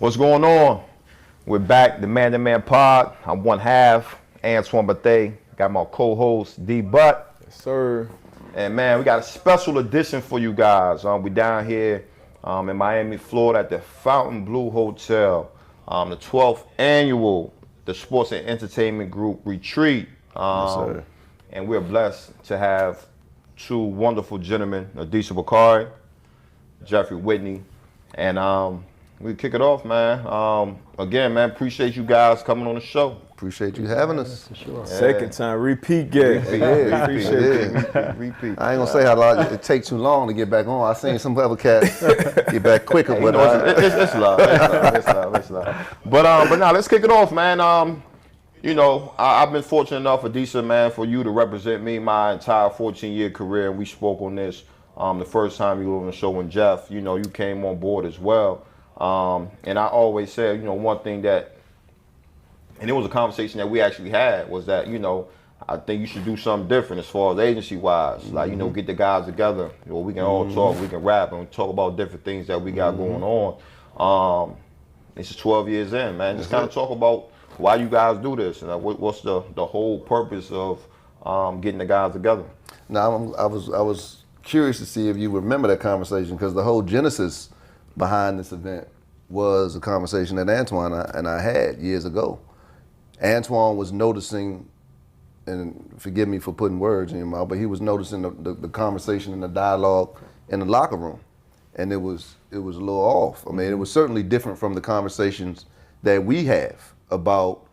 What's going on? We're back, the Man to Man Pod. I'm one half, Antoine Bethea. Got my co-host, D Butt. Yes, sir. And man, we got a special edition for you guys. We down here in Miami, Florida at the Fontainebleau Hotel. The 12th annual the Sports and Entertainment Group Retreat. Yes, sir. And we're blessed to have two wonderful gentlemen, Adisa Bakari, Jeffrey Whitney. And we kick it off, man. Again, man, appreciate you guys coming on the show. Appreciate you having us. For sure. Second time, repeat guest. Repeat. I ain't gonna say how long it takes too long to get back on. I seen some other cats get back quicker, but it's love. But now let's kick it off, man. I've been fortunate enough, Adisa, man, for you to represent me my entire 14-year career, and we spoke on this the first time you were on the show when Jeff, you came on board as well. And I always said, one thing that, and it was a conversation that we actually had, was that, I think you should do something different as far as agency-wise. Like, get the guys together. We can all talk, we can rap, and talk about different things that we got going on. This is 12 years in, man. Just kind of talk about why you guys do this, and what's the whole purpose of getting the guys together. Now, I was curious to see if you remember that conversation, because the whole genesis behind this event was a conversation that Antoine and I had years ago. Antoine was noticing, and forgive me for putting words in your mouth, but he was noticing the conversation and the dialogue in the locker room, and it was a little off. I mean, it was certainly different from the conversations that we have about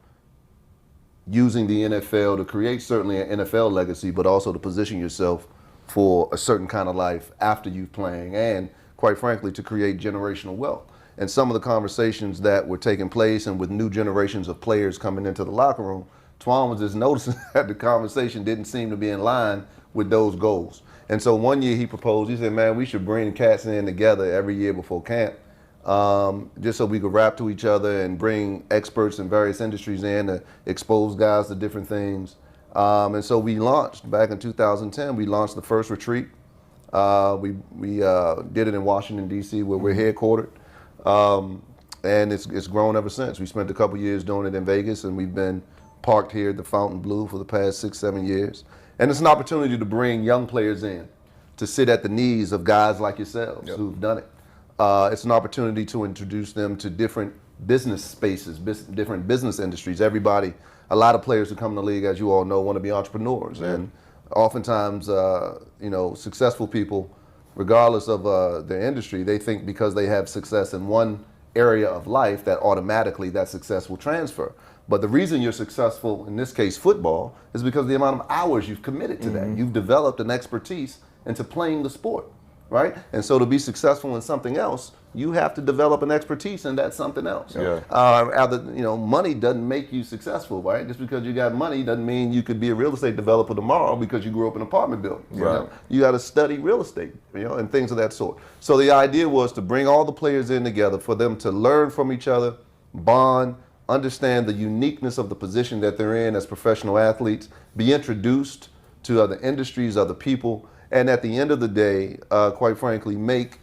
using the NFL to create certainly an NFL legacy, but also to position yourself for a certain kind of life after you've playing, and quite frankly, to create generational wealth. And some of the conversations that were taking place, and with new generations of players coming into the locker room, Twan was just noticing that the conversation didn't seem to be in line with those goals. And so one year he proposed, he said, man, we should bring cats in together every year before camp, just so we could rap to each other and bring experts in various industries in to expose guys to different things. And so we launched, back in 2010, we launched the first retreat. We did it in Washington, D.C., where we're headquartered. And it's grown ever since. We spent a couple years doing it in Vegas, and we've been parked here at the Fontainebleau for the past 6-7 years. And it's an opportunity to bring young players in to sit at the knees of guys like yourselves who've done it. It's an opportunity to introduce them to different business spaces, different business industries. A lot of players who come in the league, as you all know, want to be entrepreneurs. And oftentimes, successful people, regardless of their industry, they think because they have success in one area of life that automatically that success will transfer. But the reason you're successful, in this case football, is because of the amount of hours you've committed to that. You've developed an expertise into playing the sport, right? And so to be successful in something else, you have to develop an expertise in that something else. Money doesn't make you successful, right? Just because you got money doesn't mean you could be a real estate developer tomorrow because you grew up in an apartment building. You got to study real estate, and things of that sort. So the idea was to bring all the players in together for them to learn from each other, bond, understand the uniqueness of the position that they're in as professional athletes, be introduced to other industries, other people, and at the end of the day, quite frankly, make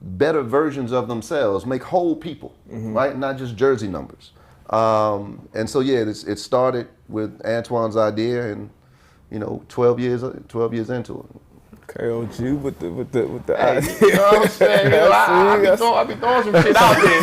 better versions of themselves, make whole people, right? Not just jersey numbers. And so, it started with Antoine's idea, and 12 years into it. KOG with the idea. You know what I'm saying? I be throwing some shit out there.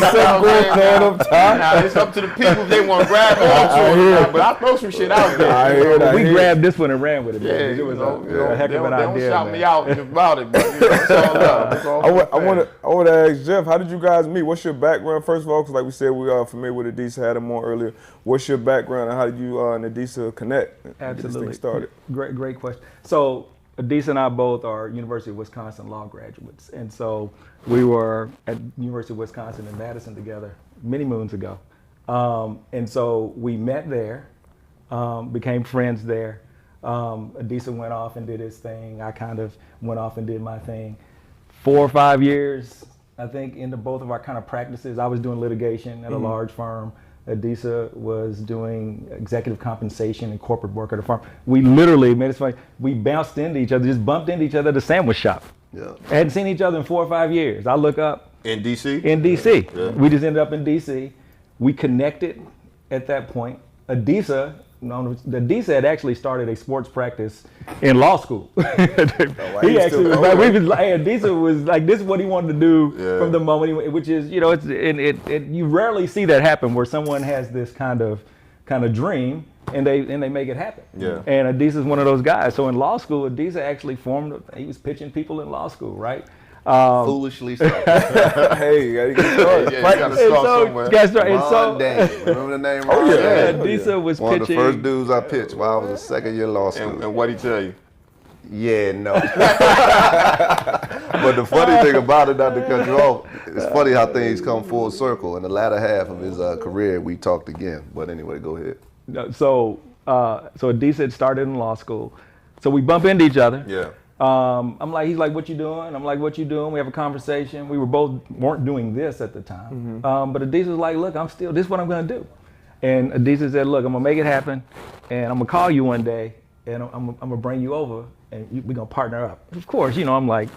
Now, it's up to the people if they want to grab it. But I throw some shit out there. We grabbed this one and ran with it. It was a heck of an idea. They don't shout me out about it, but it's all love. I want to ask Jeff, how did you guys meet? What's your background, first of all? Because like we said, we are familiar with Adisa, had him on earlier. What's your background, and how did you and Adisa connect and get this thing started? Great question. So Adisa and I both are University of Wisconsin law graduates, and so we were at University of Wisconsin in Madison together many moons ago. And so we met there, became friends there. Adisa went off and did his thing. I kind of went off and did my thing. 4 or 5 years, I think, into both of our kind of practices. I was doing litigation at a large firm. Adisa was doing executive compensation and corporate work at a firm. We literally made it funny. We bounced into each other, just bumped into each other at the sandwich shop. Yeah. Hadn't seen each other in 4 or 5 years. I look up, In DC? In DC. Yeah. We just ended up in DC. We connected at that point. Adisa had actually started a sports practice in law school. He actually was like, Adisa was like, this is what he wanted to do from the moment, which is, you rarely see that happen where someone has this kind of dream and they make it happen. Yeah. And Adisa is one of those guys. So in law school, Adisa actually he was pitching people in law school, right? Foolishly so. Hey, you gotta get started. You gotta start somewhere. Ron Daniels. Remember the name Ron Daniels? Adisa was One pitching. of the first dudes I pitched while I was a second year law school. And what'd he tell you? Yeah, no. But the funny thing about it, not to cut you off, it's funny how things come full circle. In the latter half of his career, we talked again. But anyway, go ahead. So Adisa had started in law school. So we bump into each other. Yeah. He's like, what you doing? I'm like, what you doing? We have a conversation. We weren't doing this at the time. But Adisa was like, look, this is what I'm gonna do. And Adisa said, look, I'm gonna make it happen, and I'm gonna call you one day, and I'm gonna bring you over, and we're gonna partner up. Of course, I'm like,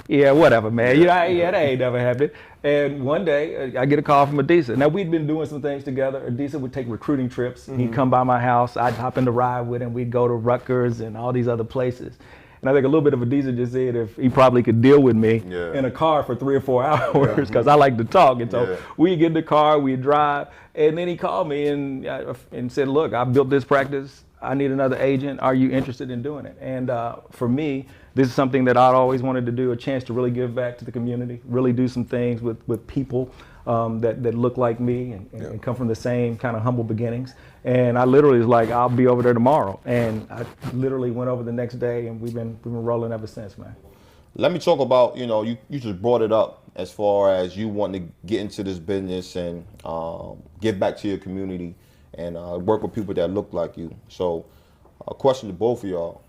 yeah, whatever, man. That ain't never happened. And one day, I get a call from Adisa. Now, we'd been doing some things together. Adisa would take recruiting trips. He'd come by my house. I'd hop in the ride with him. We'd go to Rutgers and all these other places. And I think a little bit of Adisa just said if he probably could deal with me in a car for 3 or 4 hours because I like to talk. And so we'd get in the car, we'd drive. And then he called me and said, look, I built this practice. I need another agent. Are you interested in doing it? And for me, this is something that I'd always wanted to do, a chance to really give back to the community, really do some things with people that look like me and come from the same kind of humble beginnings. And I literally was like, I'll be over there tomorrow. And I literally went over the next day, and we've been rolling ever since, man. Let me talk about, you just brought it up as far as you wanting to get into this business and give back to your community and work with people that look like you. So a question to both of y'all,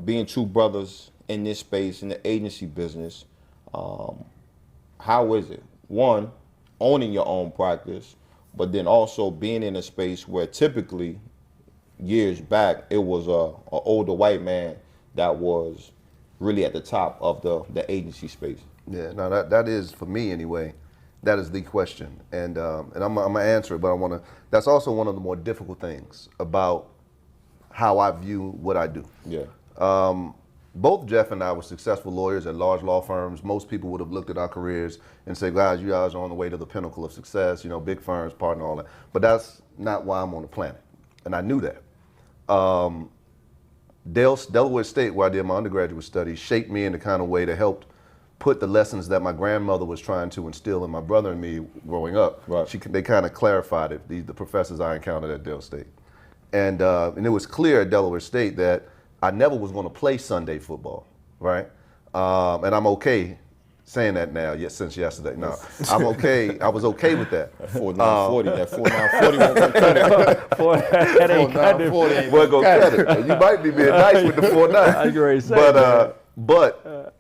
being two brothers in this space, in the agency business, how is it? One, owning your own practice, but then also being in a space where typically years back, it was a older white man that was really at the top of the agency space. Yeah, no, that is, for me anyway, that is the question. And I'm gonna answer it, but that's also one of the more difficult things about how I view what I do. Yeah. Both Jeff and I were successful lawyers at large law firms. Most people would have looked at our careers and said, guys, you guys are on the way to the pinnacle of success, big firms, partner, all that. But that's not why I'm on the planet. And I knew that. Delaware State, where I did my undergraduate studies, shaped me in the kind of way that helped put the lessons that my grandmother was trying to instill in my brother and me growing up. Right. They kind of clarified it, the professors I encountered at Del State. And it was clear at Delaware State that I never was going to play Sunday football, right? And I'm okay saying that now, since yesterday. No, I'm okay. I was okay with that. 4940, that 4940 won't cut it. That ain't cut it. 4940 ain't Boy, go cut it. You might be being nice with the 49. I agree. But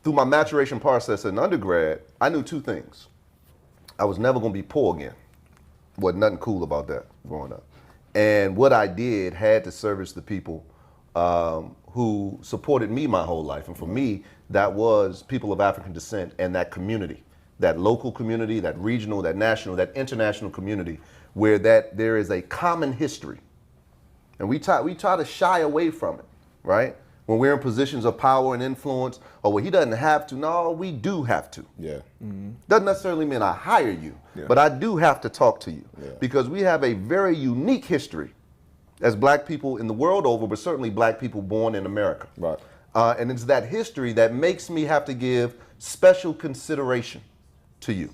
through my maturation process in undergrad, I knew two things. I was never going to be poor again. Wasn't nothing cool about that growing up. And what I did had to service the people who supported me my whole life. And for me, that was people of African descent and that community, that local community, that regional, that national, that international community, where there is a common history. And we try to shy away from it, right? When we're in positions of power and influence, he doesn't have to. No, we do have to. Yeah. Mm-hmm. Doesn't necessarily mean I hire you, but I do have to talk to you because we have a very unique history as black people in the world over, but certainly black people born in America. Right. And it's that history that makes me have to give special consideration to you,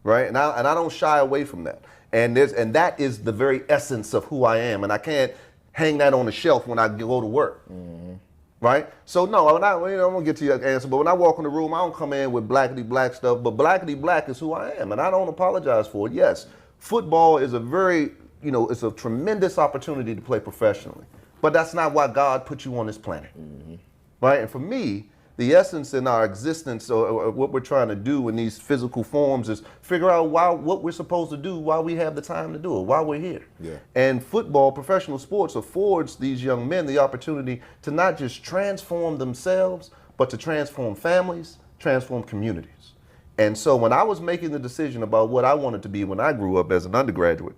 right? And I don't shy away from that. And that is the very essence of who I am. And I can't hang that on the shelf when I go to work. Mm-hmm. Right? So no, I'm gonna get to your answer, but when I walk in the room, I don't come in with blackity black stuff, but blackity black is who I am, and I don't apologize for it. Yes, football is a very, it's a tremendous opportunity to play professionally, but that's not why God put you on this planet. Mm-hmm. Right? And for me, the essence in our existence or what we're trying to do in these physical forms is figure out what we're supposed to do while we have the time to do it, while we're here. Yeah. And football, professional sports, affords these young men the opportunity to not just transform themselves, but to transform families, transform communities. And so when I was making the decision about what I wanted to be when I grew up as an undergraduate,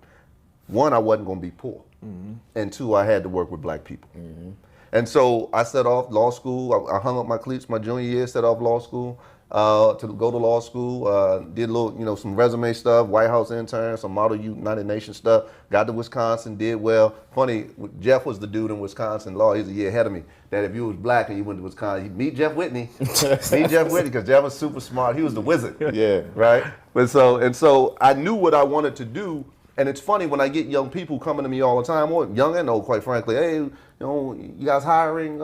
one, I wasn't going to be poor. And two, I had to work with black people. And so I set off law school. I hung up my cleats my junior year, set off law school to go to law school. Did a little, some resume stuff, White House intern, some Model United Nations stuff. Got to Wisconsin, did well. Funny, Jeff was the dude in Wisconsin law. He's a year ahead of me. That if you was black and you went to Wisconsin, he'd meet Jeff Whitney. Meet Jeff Whitney, because Jeff was super smart. He was the wizard. Yeah. Right? So I knew what I wanted to do. And it's funny when I get young people coming to me all the time, or young and old, quite frankly, hey, you guys hiring?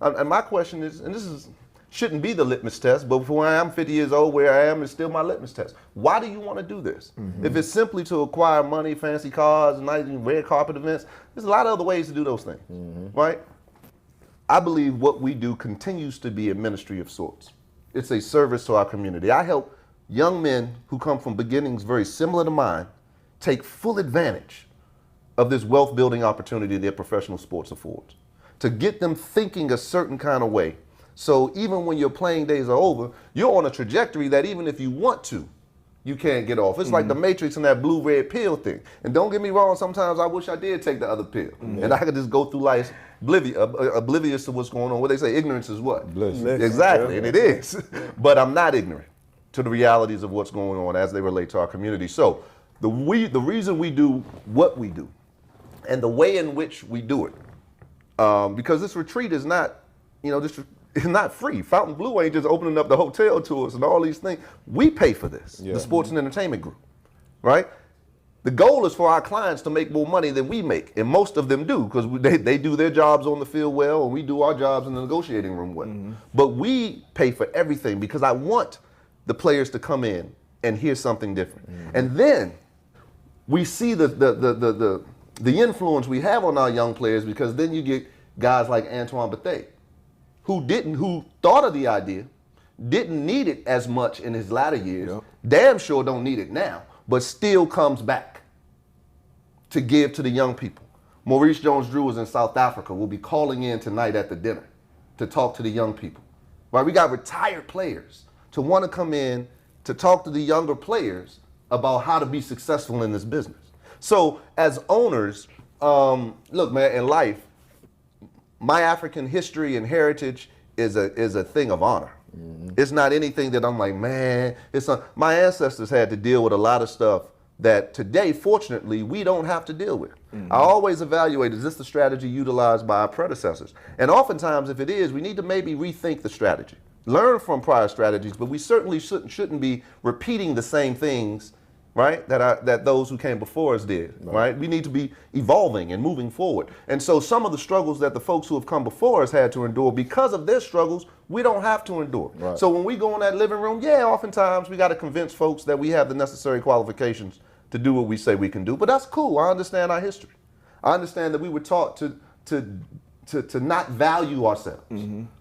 And my question is, and shouldn't be the litmus test, but for when I'm 50 years old, where I am is still my litmus test. Why do you want to do this? If it's simply to acquire money, fancy cars, nice red carpet events, there's a lot of other ways to do those things, right? I believe what we do continues to be a ministry of sorts. It's a service to our community. I help young men who come from beginnings very similar to mine take full advantage of this wealth building opportunity that professional sports affords, to get them thinking a certain kind of way. So even when your playing days are over, you're on a trajectory that even if you want to, you can't get off. It's like the Matrix and that blue-red pill thing. And don't get me wrong, sometimes I wish I did take the other pill. And I could just go through life oblivious to what's going on. What they say, ignorance is what? Bliss. Exactly, and it is. But I'm not ignorant to the realities of what's going on as they relate to our community. So the reason we do what we do and the way in which we do it, because this retreat is not, it's not free. Fontainebleau ain't just opening up the hotel to us and all these things. We pay for this, the sports and entertainment group, right? The goal is for our clients to make more money than we make, and most of them do, because they do their jobs on the field well, and we do our jobs in the negotiating room well. But we pay for everything because I want the players to come in and hear something different. And then we see the influence we have on our young players, because then you get guys like Antoine Bethea, who thought of the idea, didn't need it as much in his latter years, damn sure don't need it now, but still comes back to give to the young people. Maurice Jones-Drew is in South Africa. We'll be calling in tonight at the dinner to talk to the young people. Right? We got retired players to want to come in to talk to the younger players about how to be successful in this business. So as owners, look, man, in life, my African history and heritage is a thing of honor. It's not anything that I'm like, man, my ancestors had to deal with a lot of stuff that today, fortunately, we don't have to deal with. I always evaluate, is this the strategy utilized by our predecessors? And oftentimes, if it is, we need to maybe rethink the strategy. Learn from prior strategies, but we certainly shouldn't be repeating the same things, right, that those who came before us did, right? We need to be evolving and moving forward. And so some of the struggles that the folks who have come before us had to endure, because of their struggles, we don't have to endure. Right. So when we go in that living room, oftentimes we got to convince folks that we have the necessary qualifications to do what we say we can do. But that's cool. I understand our history. I understand that we were taught to not value ourselves.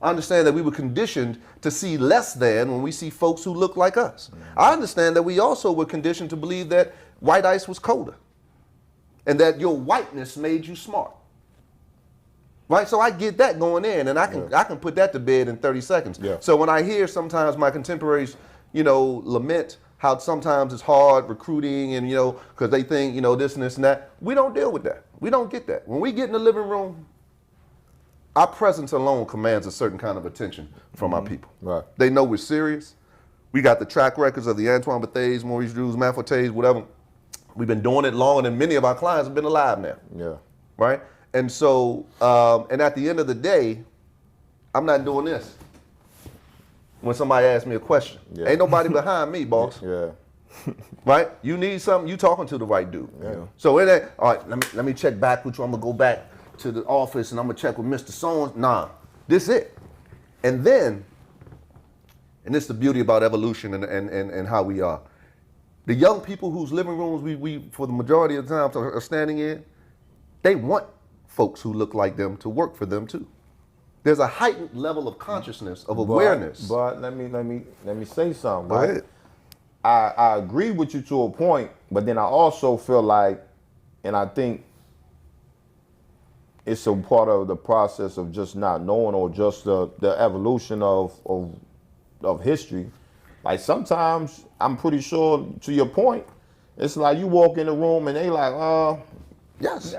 I understand that we were conditioned to see less than when we see folks who look like us. I understand that we also were conditioned to believe that white ice was colder and that your whiteness made you smart. Right? So I get that going in, and I can put that to bed in 30 seconds. So when I hear sometimes my contemporaries, lament how sometimes it's hard recruiting and, because they think, this and this and that, we don't deal with that. We don't get that. When we get in the living room, our presence alone commands a certain kind of attention from our people. Right. They know we're serious. We got the track records of the Antoine Betheas, Maurice Drews, Manfortes, whatever. We've been doing it longer than many of our clients have been alive now. Yeah. Right? And so, and at the end of the day, I'm not doing this when somebody asks me a question. Ain't nobody behind me, boss. Right? You need something, you talking to the right dude. So it ain't, all right, let me check back with you. I'm going to go back to the office and I'm gonna check with Mr. Sones. Nah, this it. And then, and it's the beauty about evolution and how we are. The young people whose living rooms we for the majority of the time are standing in, they want folks who look like them to work for them too. There's a heightened level of consciousness, of awareness. But let me say something. Go ahead. I agree with you to a point, but then I also feel like, and I think it's a part of the process of just not knowing, or just the evolution of history, like sometimes I'm pretty sure to your point, it's like you walk in the room and they like, Yes.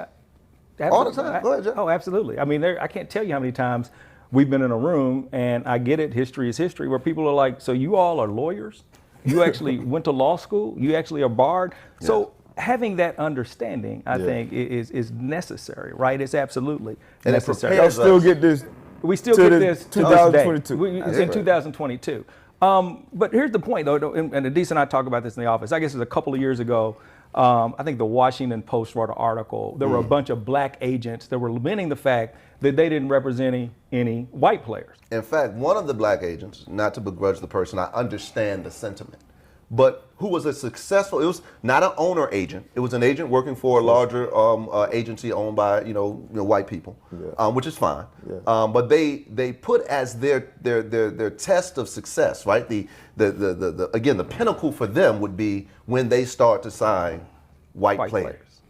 Yeah. All the time. Go ahead, Jeff. Oh, absolutely. I mean, I can't tell you how many times we've been in a room, and I get it, history is history, where people are like, so you all are lawyers? You actually went to law school? You actually are barred? Yeah. So having that understanding, I think, is necessary, right? It's absolutely necessary. Y'all still get this. We still to get the this to this day. 2022. It's in 2022. But here's the point, though, and Adisa and I talk about this in the office. I guess it was a couple of years ago. I think the Washington Post wrote an article. There were a bunch of black agents that were lamenting the fact that they didn't represent any white players. In fact, one of the black agents, not to begrudge the person, I understand the sentiment, but who was a successful, it was not an owner agent, it was an agent working for a larger agency owned by white people, which is fine. But they put as their test of success, right? The again, the pinnacle for them would be when they start to sign white players.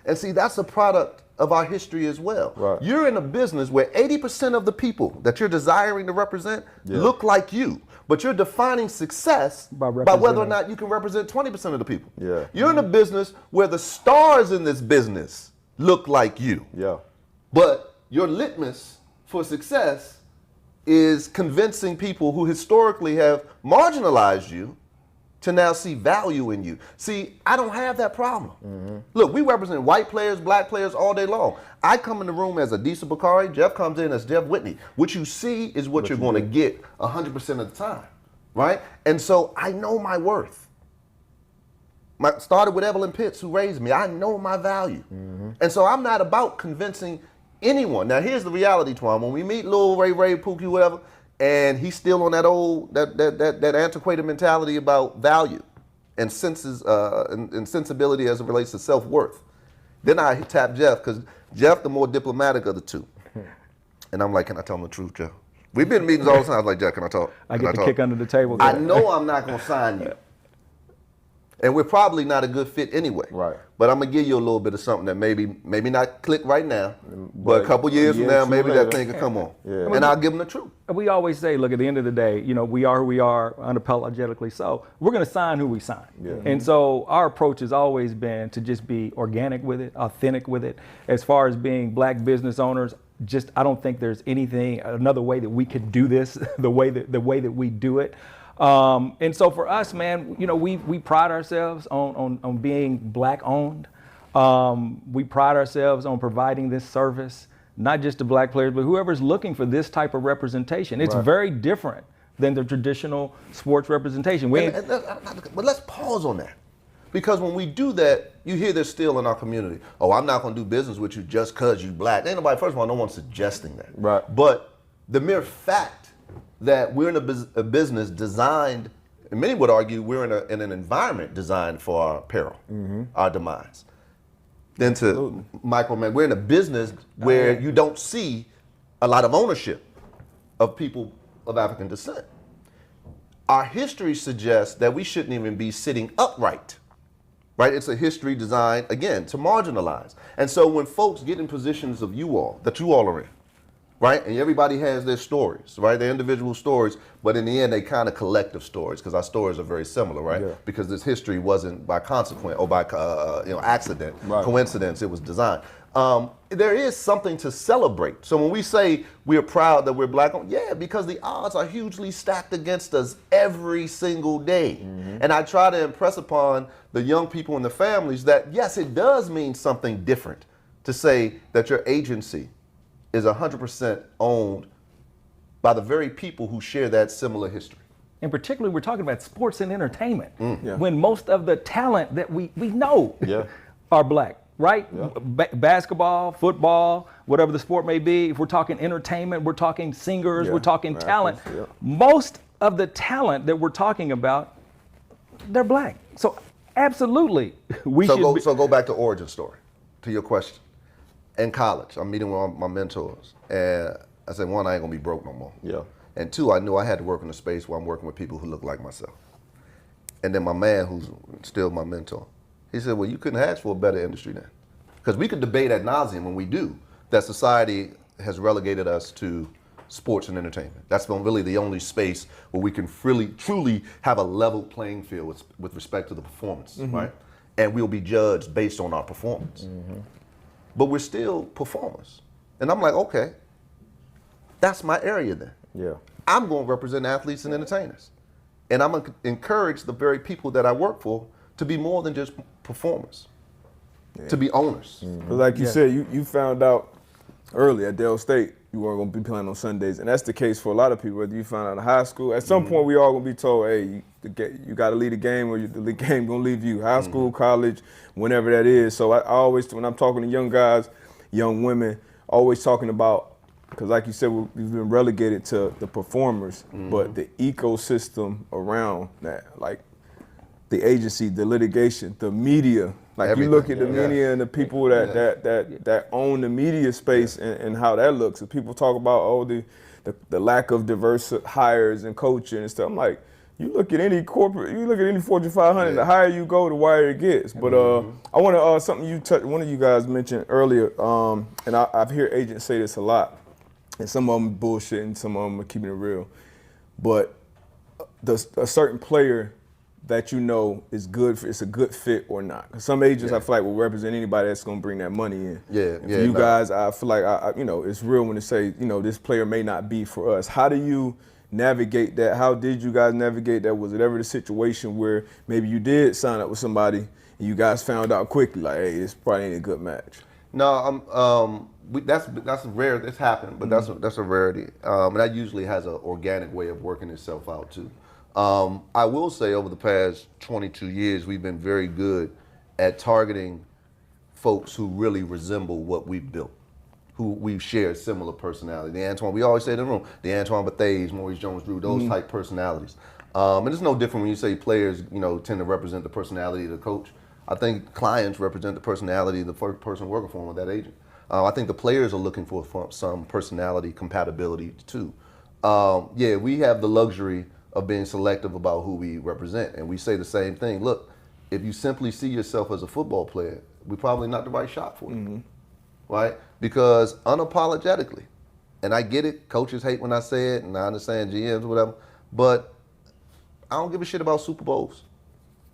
And see, that's a product of our history as well. Right. You're in a business where 80% of the people that you're desiring to represent look like you, but you're defining success by whether or not you can represent 20% of the people. Yeah. You're in a business where the stars in this business look like you. Yeah. But your litmus for success is convincing people who historically have marginalized you to now see value in you. See, I don't have that problem. Look, we represent white players, black players all day long. I come in the room as Adisa Bakari, Jeff comes in as Jeff Whitney. What you see is what you're going to get 100% of the time, right? And so I know my worth. Started with Evelyn Pitts, who raised me. I know my value. And so I'm not about convincing anyone. Now here's the reality, Twan. When we meet Lil Ray, Pookie, whatever, and he's still on that old, that antiquated mentality about value and senses and sensibility as it relates to self-worth. Then I tap Jeff, because Jeff the more diplomatic of the two. And I'm like, can I tell him the truth, Jeff? We've been in meetings all the time. I was like, Jeff, can I talk? I get the kick under the table. I know I'm not going to sign you. And we're probably not a good fit anyway. Right. But I'm going to give you a little bit of something that maybe not click right now, but a couple years from now, maybe that thing can come on. Yeah. And I'll give them the truth. We always say, look, at the end of the day, we are who we are, unapologetically so. We're going to sign who we sign. Yeah. And so our approach has always been to just be organic with it, authentic with it. As far as being black business owners, I don't think there's another way that we could do this the way that we do it. And so for us, man, we pride ourselves on being black owned. We pride ourselves on providing this service, not just to black players, but whoever's looking for this type of representation. It's very different than the traditional sports representation. But let's pause on that. Because when we do that, you hear this still in our community. Oh, I'm not going to do business with you just because you black. Ain't nobody, first of all, no one's suggesting that. Right. But the mere fact that we're in a business designed, and many would argue we're in an environment designed for our peril, our demise. Then to micromanage, we're in a business where you don't see a lot of ownership of people of African descent. Our history suggests that we shouldn't even be sitting upright. Right? It's a history designed, again, to marginalize. And so when folks get in positions that you all are in, right? And everybody has their stories, right? Their individual stories, but in the end, they kind of collective stories, because our stories are very similar, right? Yeah. Because this history wasn't by consequence or by accident, coincidence, it was designed. There is something to celebrate. So when we say we're proud that we're black, because the odds are hugely stacked against us every single day. And I try to impress upon the young people and the families that, yes, it does mean something different to say that your agency is 100% owned by the very people who share that similar history. And particularly, we're talking about sports and entertainment, when most of the talent that we know are black. Right? Yeah. Basketball, football, whatever the sport may be. If we're talking entertainment, we're talking singers, we're talking talent. Most of the talent that we're talking about, they're black. So absolutely, So go back to origin story, to your question. In college, I'm meeting with all my mentors, and I said, one, I ain't gonna be broke no more. Yeah. And two, I knew I had to work in a space where I'm working with people who look like myself. And then my man, who's still my mentor, he said, well, you couldn't ask for a better industry then. Because we could debate ad nauseum when we do that society has relegated us to sports and entertainment. That's really the only space where we can truly have a level playing field with respect to the performance, right? And we'll be judged based on our performance. But we're still performers. And I'm like, okay, that's my area then. Yeah. I'm going to represent athletes and entertainers. And I'm going to encourage the very people that I work for to be more than just performers, to be owners. But like you said, you found out early at Dale State you weren't going to be playing on Sundays. And that's the case for a lot of people, whether you find out in high school. At some point, we all going to be told, hey, you got to lead a game or the game going to leave you. High school, college, whenever that is. So I always, when I'm talking to young guys, young women, always talking about, because like you said, we've been relegated to the performers, but the ecosystem around that, like the agency, the litigation, the media. Like everything. You look at the media and the people that own the media space and how that looks. And people talk about the lack of diverse hires and coaching and stuff. I'm like, you look at any corporate, you look at any Fortune 500, the higher you go, the wider it gets. But I want to something one of you guys mentioned earlier, and I've heard agents say this a lot, and some of them bullshit and some of them are keeping it real. But a certain player that you know is good, it's a good fit or not. Some agents I feel like will represent anybody that's gonna bring that money in. For you guys, I feel like it's real when they say, this player may not be for us. How do you navigate that? How did you guys navigate that? Was it ever the situation where maybe you did sign up with somebody and you guys found out quickly, like, hey, this probably ain't a good match? No, that's rare. It's happened, but that's a rarity, and that usually has an organic way of working itself out too. I will say over the past 22 years, we've been very good at targeting folks who really resemble what we've built, who we've shared similar personality. We always say in the room, the Antoine Betheas, Maurice Jones-Drew, those type personalities. And it's no different when you say players, tend to represent the personality of the coach. I think clients represent the personality of the first person working for them with that agent. I think the players are looking for some personality compatibility too. We have the luxury of being selective about who we represent. And we say the same thing. Look, if you simply see yourself as a football player, we're probably not the right shop for you, right? Because unapologetically, and I get it, coaches hate when I say it, and I understand GMs or whatever, but I don't give a shit about Super Bowls.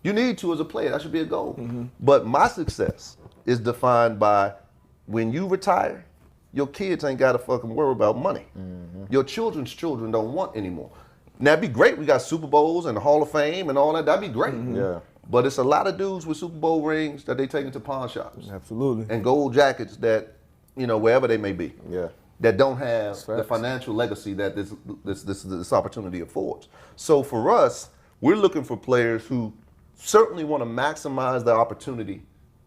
You need to as a player, that should be a goal. But my success is defined by when you retire, your kids ain't gotta fucking worry about money. Your children's children don't want anymore. Now, it'd be great. We got Super Bowls and the Hall of Fame and all that. That'd be great. But it's a lot of dudes with Super Bowl rings that they take into pawn shops. Absolutely. And gold jackets that, wherever they may be. That don't have the financial legacy that this opportunity affords. So for us, we're looking for players who certainly want to maximize the opportunity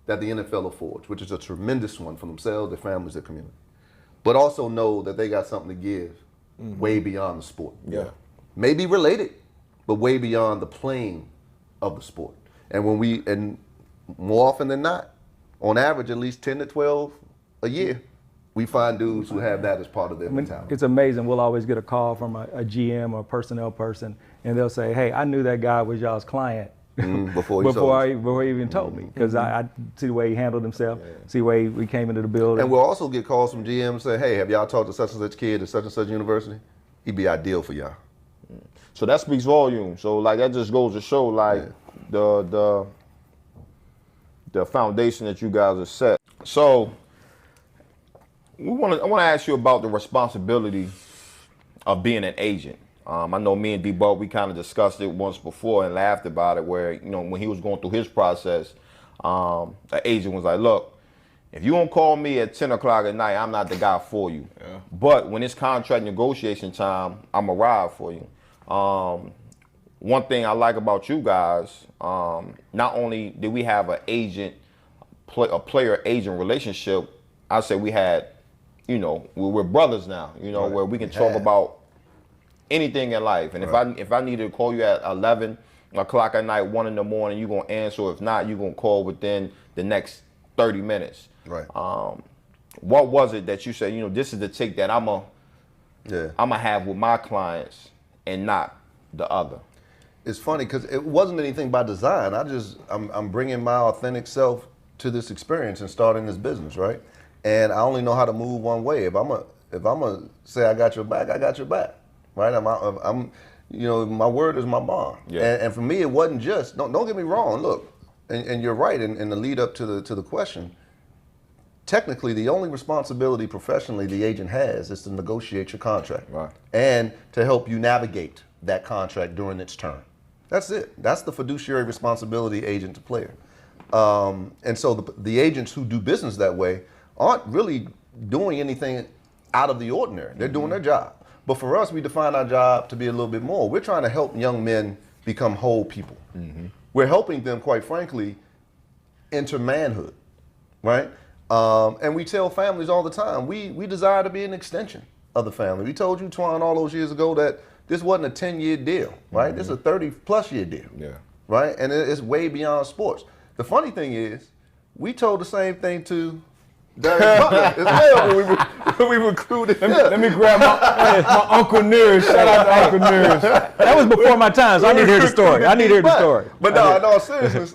that the NFL affords, which is a tremendous one for themselves, their families, their community. But also know that they got something to give way beyond the sport. Maybe related, but way beyond the plane of the sport. And more often than not, on average, at least 10 to 12 a year, we find dudes who have that as part of their mentality. It's amazing. We'll always get a call from a GM or a personnel person, and they'll say, hey, I knew that guy was y'all's client before he even told me, because I see the way he handled himself, see the way we came into the building. And we'll also get calls from GMs saying, hey, have y'all talked to such and such kid at such and such university? He'd be ideal for y'all. So that speaks volumes. So like that just goes to show like the foundation that you guys have set. So I want to ask you about the responsibility of being an agent. I know me and D-Buck, we kind of discussed it once before and laughed about it, where when he was going through his process, the agent was like, look, if you don't call me at 10 o'clock at night, I'm not the guy for you. But when it's contract negotiation time, I'm a ride for you. One thing I like about you guys, not only did we have a player-agent relationship, I say we had, we're brothers now, where we can talk about anything in life. And if I needed to call you at 11 o'clock at night, 1 in the morning, you're going to answer. If not, you're going to call within the next 30 minutes. What was it that you said, this is the take that I'm gonna have with my clients and not the other? It's funny because it wasn't anything by design. I'm bringing my authentic self to this experience and starting this business, right? And I only know how to move one way. If if I'm gonna say I got your back, I got your back, right? I'm you know, my word is my bond. Yeah. And for me, it wasn't just. Don't get me wrong. Look, and you're right in the lead up to the question. Technically, the only responsibility professionally the agent has is to negotiate your contract, right, and to help you navigate that contract during its term. That's it. That's the fiduciary responsibility agent to player. And so the agents who do business that way aren't really doing anything out of the ordinary. They're doing their job. But for us, we define our job to be a little bit more. We're trying to help young men become whole people. We're helping them, quite frankly, enter manhood, right? And we tell families all the time, we desire to be an extension of the family. We told you, Twan, all those years ago that this wasn't a 10-year deal, right? This is a 30-plus year deal, right? And it's way beyond sports. The funny thing is, we told the same thing to Darius Butler as well when we recruited him. Let me grab my Uncle Nearest. Shout out to Uncle Nearest. That was before my time, so I need to hear the story. But no, in all seriousness,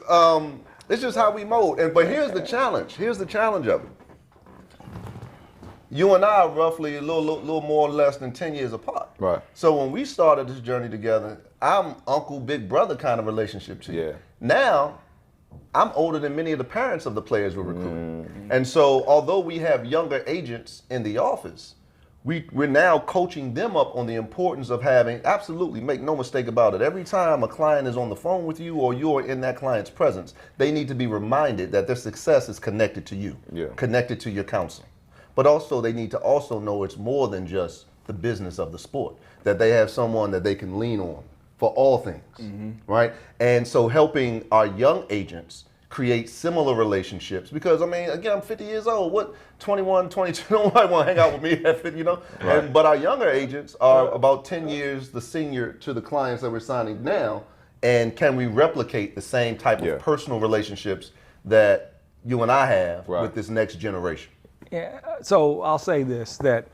it's just how we mold. But here's the challenge. Here's the challenge of it. You and I are roughly a little more or less than 10 years apart. right. So when we started this journey together, I'm uncle, big brother kind of relationship to you. Yeah. Now, I'm older than many of the parents of the players we're recruiting. And so although we have younger agents in the office, we're now coaching them up on the importance of having, absolutely, make no mistake about it, every time a client is on the phone with you or you're in that client's presence, they need to be reminded that their success is connected to you, connected to your counsel. But also they need to also know it's more than just the business of the sport, that they have someone that they can lean on for all things, right? And so helping our young agents create similar relationships, because I mean, again, I'm 50 years old. What 21, 22, nobody want to hang out with me at 50, you know? Right. But our younger agents are about 10 years the senior to the clients that we're signing now. And can we replicate the same type of personal relationships that you and I have with this next generation? Yeah, so I'll say this, that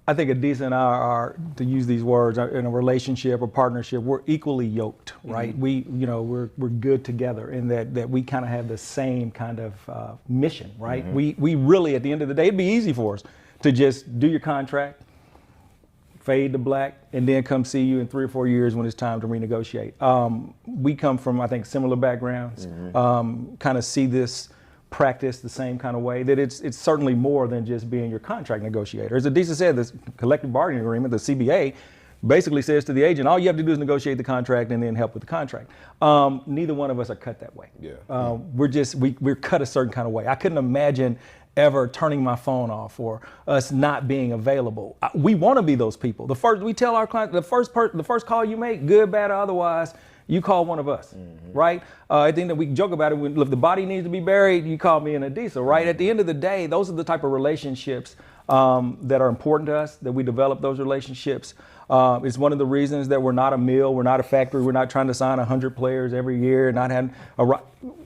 I think Adisa and I are, to use these words, in a relationship or partnership, we're equally yoked, right? We, we're good together in that we kind of have the same kind of mission, right? We really, at the end of the day, it'd be easy for us to just do your contract, fade to black, and then come see you in 3 or 4 years when it's time to renegotiate. We come from, I think, similar backgrounds, kind of see this practice the same kind of way, that it's certainly more than just being your contract negotiator. As Adisa said, this collective bargaining agreement, the CBA, basically says to the agent, all you have to do is negotiate the contract and then help with the contract. Neither one of us are cut that way. We're cut a certain kind of way. I couldn't imagine ever turning my phone off or us not being available. We want to be those people. We tell our clients, the first call you make, good, bad, or otherwise, you call one of us, right? I think that we joke about it. If the body needs to be buried, you call me and Adisa, right? At the end of the day, those are the type of relationships that are important to us, that we develop those relationships. It's one of the reasons that we're not a mill, we're not a factory, we're not trying to sign 100 players every year,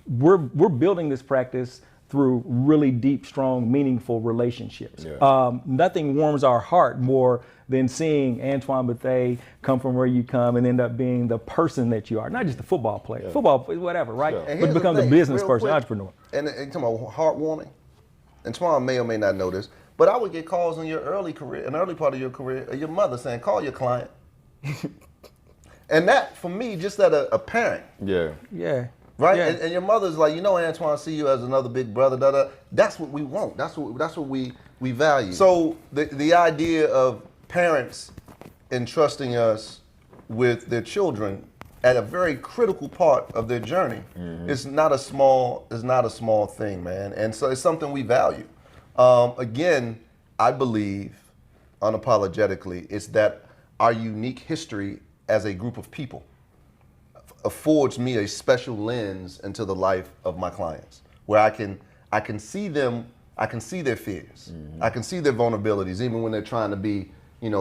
we're building this practice through really deep, strong, meaningful relationships. Nothing warms our heart more than seeing Antoine Bethea come from where you come and end up being the person that you are, not just a football player, football, whatever, right? But become the business person, entrepreneur. And talking about heartwarming, Antoine may or may not know this, but I would get calls in your early part of your career, your mother saying, call your client. And that, for me, just as a parent. Right? Yeah. And your mother's like, Antoine, see you as another big brother, That's what we want. That's what we value. So the idea of parents entrusting us with their children at a very critical part of their journey is not a small thing, man. And so it's something we value. Again, I believe unapologetically, it's that our unique history as a group of people affords me a special lens into the life of my clients, where I can see them, I can see their fears, I can see their vulnerabilities, even when they're trying to be,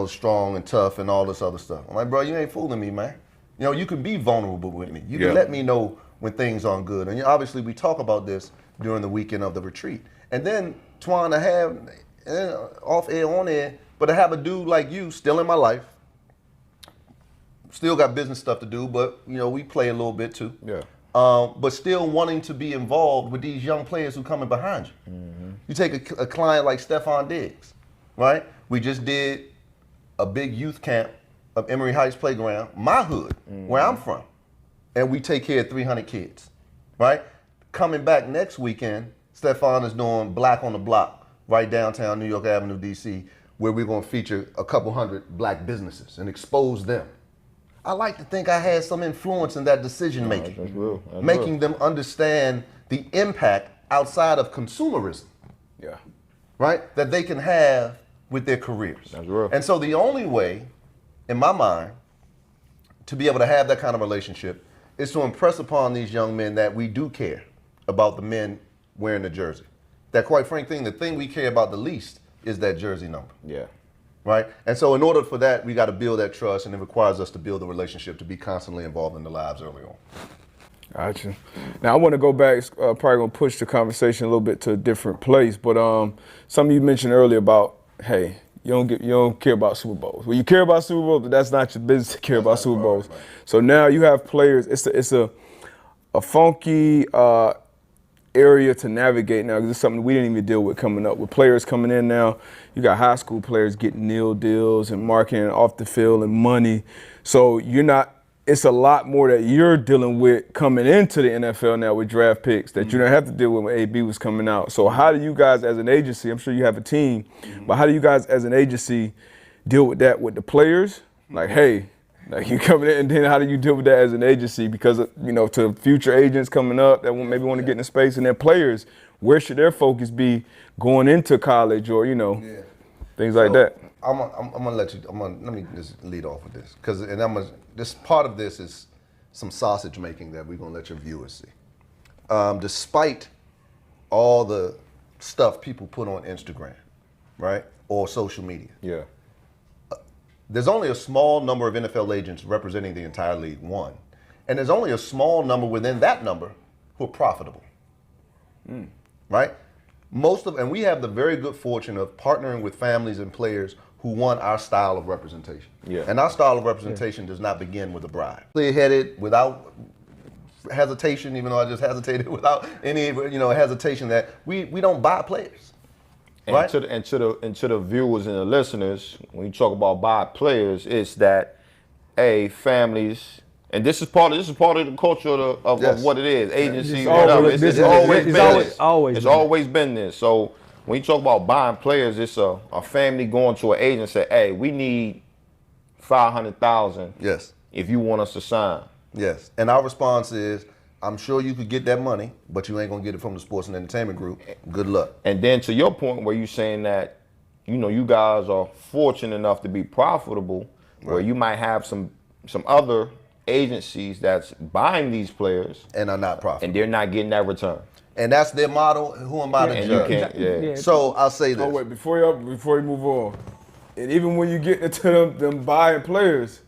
strong and tough and all this other stuff. I'm like, bro, you ain't fooling me, man. You can be vulnerable with me. You can let me know when things aren't good. And obviously, we talk about this during the weekend of the retreat. And then, Twan, to have off air, on air, but to have a dude like you still in my life. Still got business stuff to do, but we play a little bit too. But still wanting to be involved with these young players who coming behind you. You take a client like Stephon Diggs, right? We just did a big youth camp of Emory Heights Playground, my hood, where I'm from. And we take care of 300 kids, right? Coming back next weekend, Stefan is doing Black on the Block, right downtown New York Avenue, DC, where we're gonna feature a couple hundred black businesses and expose them. I like to think I had some influence in that decision making, That's real. That's making real. them understand the impact outside of consumerism, Yeah. right, that they can have with their careers. That's real. And so the only way, in my mind, to be able to have that kind of relationship is to impress upon these young men that we do care about the men wearing the jersey. That, quite frankly, the thing we care about the least is that jersey number, Yeah. right? And so in order for that, we got to build that trust, and it requires us to build a relationship to be constantly involved in the lives early on. Gotcha. Now I want to go back. Probably gonna push the conversation a little bit to a different place. But something you mentioned earlier about, hey, you don't care about Super Bowls. Well, you care about Super Bowls, but that's not your business to care about Super Bowls. Right. So now you have players. It's a funky area to navigate now, because it's something we didn't even deal with coming up. With players coming in now, you got high school players getting nil deals and marketing off the field and money. So it's a lot more that you're dealing with coming into the NFL now with draft picks that you don't have to deal with when AB was coming out. So how do you guys as an agency, I'm sure you have a team, but how do you guys as an agency deal with that with the players? Like, hey, like you coming in, and then how do you deal with that as an agency? Because, to future agents coming up that maybe want to get into space, and their players, where should their focus be going into college or, things like that? I'm gonna let me just lead off with this, because this part of this is some sausage making that we're gonna let your viewers see. Despite all the stuff people put on Instagram, right, or social media, Yeah. there's only a small number of NFL agents representing the entire league, one, and there's only a small number within that number who are profitable, right? And we have the very good fortune of partnering with families and players who want our style of representation. Yeah. And our style of representation does not begin with a bribe. Clear-headed, without hesitation, even though I just hesitated, without any hesitation, that we don't buy players. And Right? to the viewers and the listeners, when you talk about buy players, it's that families, and this is part of the culture of Yes. what it is. Agencies, It's whatever. always- It's it's always been always- this. always It's been. always been this. So when you talk about buying players, it's a family going to an agent and say, hey, we need $500,000 Yes. if you want us to sign. Yes. And our response is, I'm sure you could get that money, but you ain't gonna get it from the sports and entertainment group. Good luck. And then to your point where you're saying that, you guys are fortunate enough to be profitable, where you might have some other agencies that's buying these players And are not profitable. and they're not getting that return. And that's their model. Who am I to And you judge? can't, yeah. So I'll say this. Oh wait, before you move on, and even when you get into them buying players,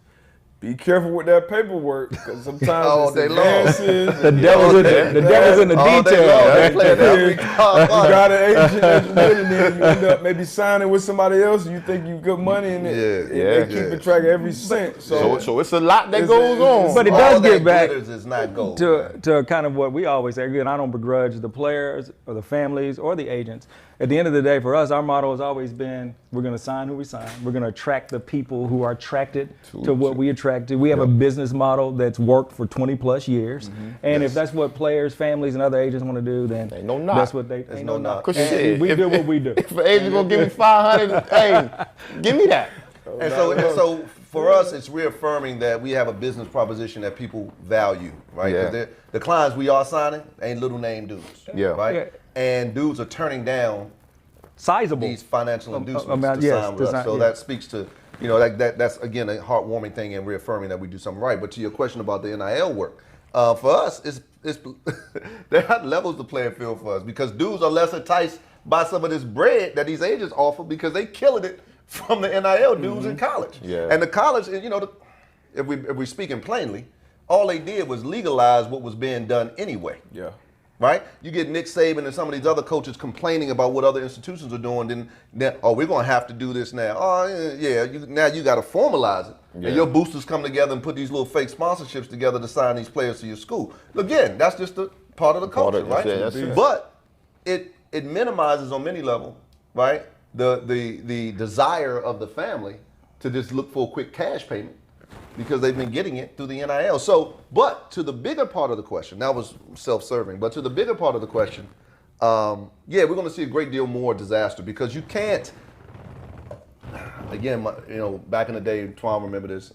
be careful with that paperwork, because sometimes All it's day long. advances. The devil's in the All day detail. long. Yeah, They play that every you card. got an agent that's good, and then you end up maybe signing with somebody else. You think you good money, and they keep a track of every cent. So it's a lot that It's goes a- on. But it All does that get back glitters is not gold. to kind of what we always say. Again, I don't begrudge the players or the families or the agents. At the end of the day, for us, our motto has always been, we're going to sign who we sign. We're going to attract the people who are attracted to what we attract to. We have a business model that's worked for 20 plus years. And if that's what players, families, and other agents want to do, then Ain't no knock. that's what they, There's ain't no no knock. knock. Cause shit, We if- do what we do. If an agent gonna give me 500, hey, give me that. And so for us, it's reaffirming that we have a business proposition that people value, right? Yeah. 'Cause the clients we are signing ain't little name dudes, Yeah. right? Yeah. And dudes are turning down Sizable. these financial inducements amount- to yes, sign to with us. sign- So yeah. that speaks to, that's again a heartwarming thing and reaffirming that we do something right. But to your question about the NIL work, for us, it's there are levels to playing field for us, because dudes are less enticed by some of this bread that these agents offer, because they killing it from the NIL dudes in college. Yeah. And the college, if we're speaking plainly, all they did was legalize what was being done anyway. Yeah. Right? You get Nick Saban and some of these other coaches complaining about what other institutions are doing, then we're going to have to do this now. Oh, yeah, now you got to formalize it. Yeah. And your boosters come together and put these little fake sponsorships together to sign these players to your school. Again, that's just a part of the Part culture, of- right? that's it. But it minimizes on many levels, right, the desire of the family to just look for a quick cash payment because they've been getting it through the NIL. So, but to the bigger part of the question, that was self-serving, but to the bigger part of the question, yeah, we're going to see a great deal more disaster because you can't, again, back in the day, Twan, remember this,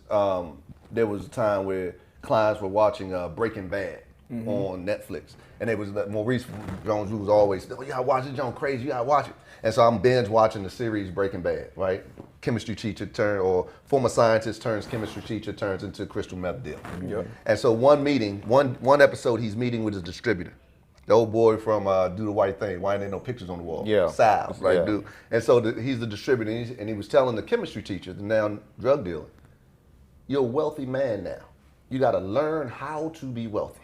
there was a time where clients were watching Breaking Bad on Netflix. And it was Maurice Jones, who was always, you gotta watch it, John, crazy, you gotta watch it. And so I'm binge watching the series Breaking Bad, right? Chemistry teacher or former scientist turns chemistry teacher turns into crystal meth deal. Yep. And so one episode, he's meeting with his distributor. The old boy from Do the White Thing. Why ain't there no pictures on the wall? Yeah. Sal, right, Yeah. dude? And so he's the distributor, and he was telling the chemistry teacher, the now drug dealer, you're a wealthy man now. You got to learn how to be wealthy.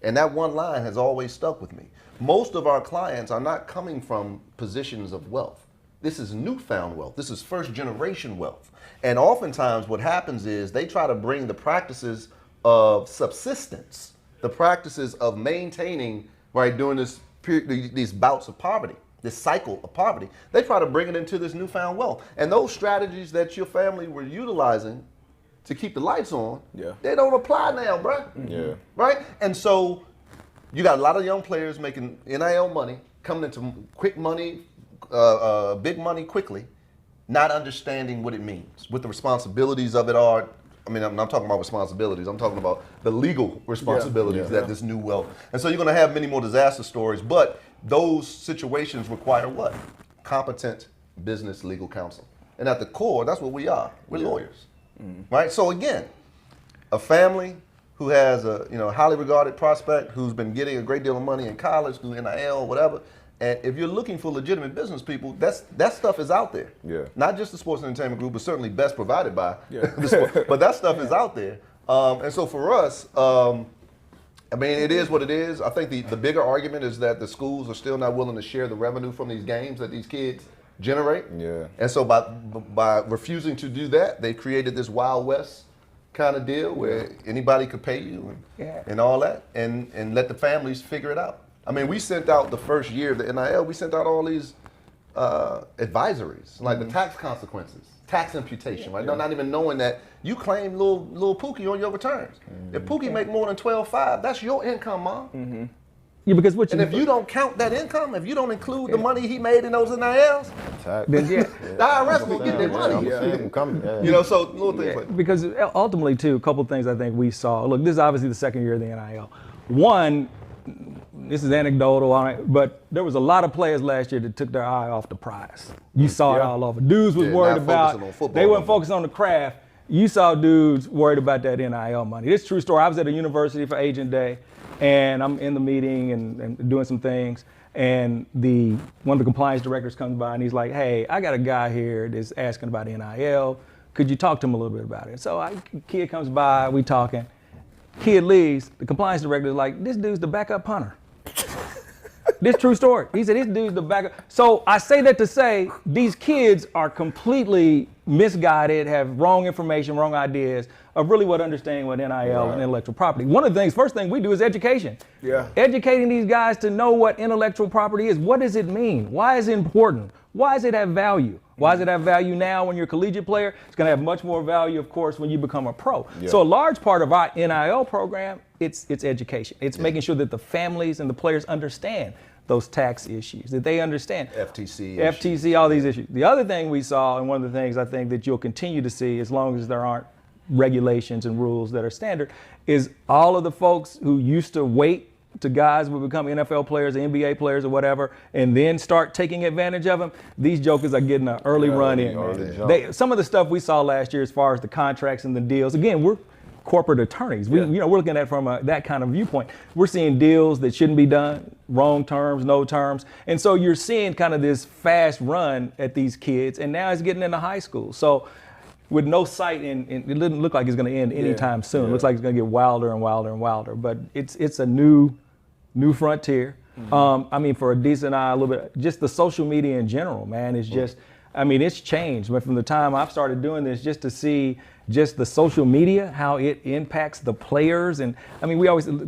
And that one line has always stuck with me. Most of our clients are not coming from positions of wealth. This is newfound wealth. This is first generation wealth. And oftentimes what happens is they try to bring the practices of subsistence, the practices of maintaining, right, during this period, these bouts of poverty, this cycle of poverty, they try to bring it into this newfound wealth. And those strategies that your family were utilizing to keep the lights on, they don't apply now, bruh. Yeah. Right? And so you got a lot of young players making NIL money, coming into quick money, big money quickly, not understanding what it means, what the responsibilities of it are. I mean, I'm not talking about responsibilities. I'm talking about the legal responsibilities that this new wealth. And so you're going to have many more disaster stories, but those situations require what? Competent business legal counsel. And at the core, that's what we are. We're lawyers. Right? So again, a family who has a highly regarded prospect who's been getting a great deal of money in college through NIL or whatever, and if you're looking for legitimate business people, that stuff is out there. Yeah. Not just the sports entertainment group, but certainly best provided by the sport. But that stuff is out there. And so for us, I mean, it is what it is. I think the bigger argument is that the schools are still not willing to share the revenue from these games that these kids generate. Yeah. And so by refusing to do that, they created this Wild West kind of deal where anybody could pay you and all that and let the families figure it out. I mean, we sent out the first year of the NIL, we sent out all these advisories, like the tax consequences, tax imputation, right? Not even knowing that you claim little Pookie on your returns. If Pookie make more than 12.5, that's your income, Mom. Yeah, because And if you don't count that income, if you don't include the money he made in those NILs, Tax. then, the IRS will get their money. So little things like that. because ultimately, too, a couple of things I think we saw. Look, this is obviously the second year of the NIL. One, this is anecdotal, but there was a lot of players last year that took their eye off the prize. You saw it all over. Dudes was worried not about, focusing on football they weren't no more. focused on the craft. You saw dudes worried about that NIL money. This is a true story. I was at a university for Agent Day, and I'm in the meeting and doing some things, and one of the compliance directors comes by and he's like, hey, I got a guy here that's asking about NIL. Could you talk to him a little bit about it? So kid comes by, we talking. Kid leaves, the compliance director is like, this dude's the backup punter. This true story. He said, this dude's the backup. So I say that to say these kids are completely misguided, have wrong information, wrong ideas of really understanding what NIL and intellectual property. One of the things, first thing we do is education. Yeah. Educating these guys to know what intellectual property is. What does it mean? Why is it important? Why does it have value? Why does it have value now when you're a collegiate player? It's going to have much more value, of course, when you become a pro. Yeah. So a large part of our NIL program, it's education. It's making sure that the families and the players understand those tax issues, that they understand. FTC, all these issues. The other thing we saw, and one of the things I think that you'll continue to see as long as there aren't regulations and rules that are standard, is all of the folks who used to wait to guys who become NFL players, NBA players or whatever, and then start taking advantage of them, these jokers are getting an early run in. Some of the stuff we saw last year as far as the contracts and the deals, again, we're corporate attorneys. We're looking at it from that kind of viewpoint. We're seeing deals that shouldn't be done, wrong terms, no terms. And so you're seeing kind of this fast run at these kids, and now it's getting into high school. So with no sight, and it doesn't look like it's going to end anytime soon. It looks like it's going to get wilder and wilder and wilder. But it's a new frontier. I mean, for Adisa and I, a little bit, just the social media in general, man, is just, I mean, it's changed. But from the time I've started doing this, just to see just the social media, how it impacts the players. And I mean,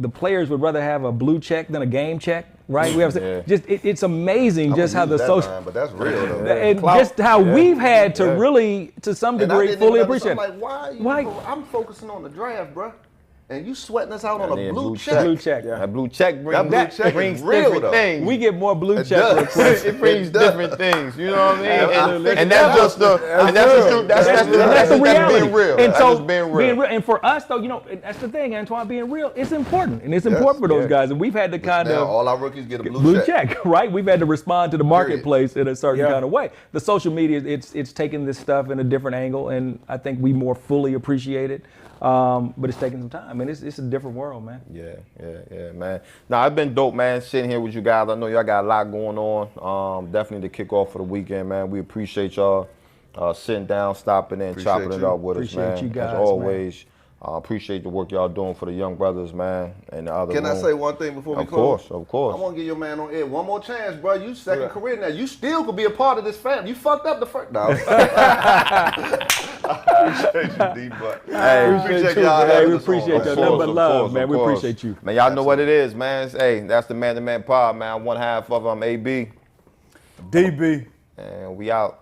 the players would rather have a blue check than a game check, right? It's amazing just how the social, but that's real though. and just how we've had to really, to some And I degree, didn't fully even understand, appreciate. like, why? I'm focusing on the draft, bro. And you sweating us out on a Yeah, blue blue check. Blue check. That blue check brings, That blue check brings is real, different though. things. We get more blue It check does. requests. It brings It does. different things, you know what I mean? Absolutely. And that's just the, and that's just the, That's the reality. being real. And That's so just being real. and for us though, that's the thing, Antoine, being real, it's important. And it's important for those guys. And we've had to kind Now of all our rookies get a blue check, right? We've had to respond to the marketplace in a certain Yeah. kind of way. The social media, it's taking this stuff in a different angle, and I think we more fully appreciate it. But it's taking some time, and it's a different world, man. Yeah, man. Now, it's been dope, man, sitting here with you guys. I know y'all got a lot going on. Definitely the kickoff for the weekend, man. We appreciate y'all sitting down, stopping in, chopping it you. up with us, Appreciate man. you guys, As always. Appreciate the work y'all doing for the young brothers, man, and the other Can I room. say one thing before we Of close? course, of course. I want to give your man on air one more chance, bro. You second career now. You still could be a part of this family. You fucked up the first. No. I appreciate you, D-Buck. Hey, we appreciate y'all. Hey, having we us appreciate on, y'all. man. Nothing but Of love, course, man. of We course. appreciate you. Man, y'all know what it is, man. Hey, that's the Man to Man Pod, man. One half of AB, DB. and we out.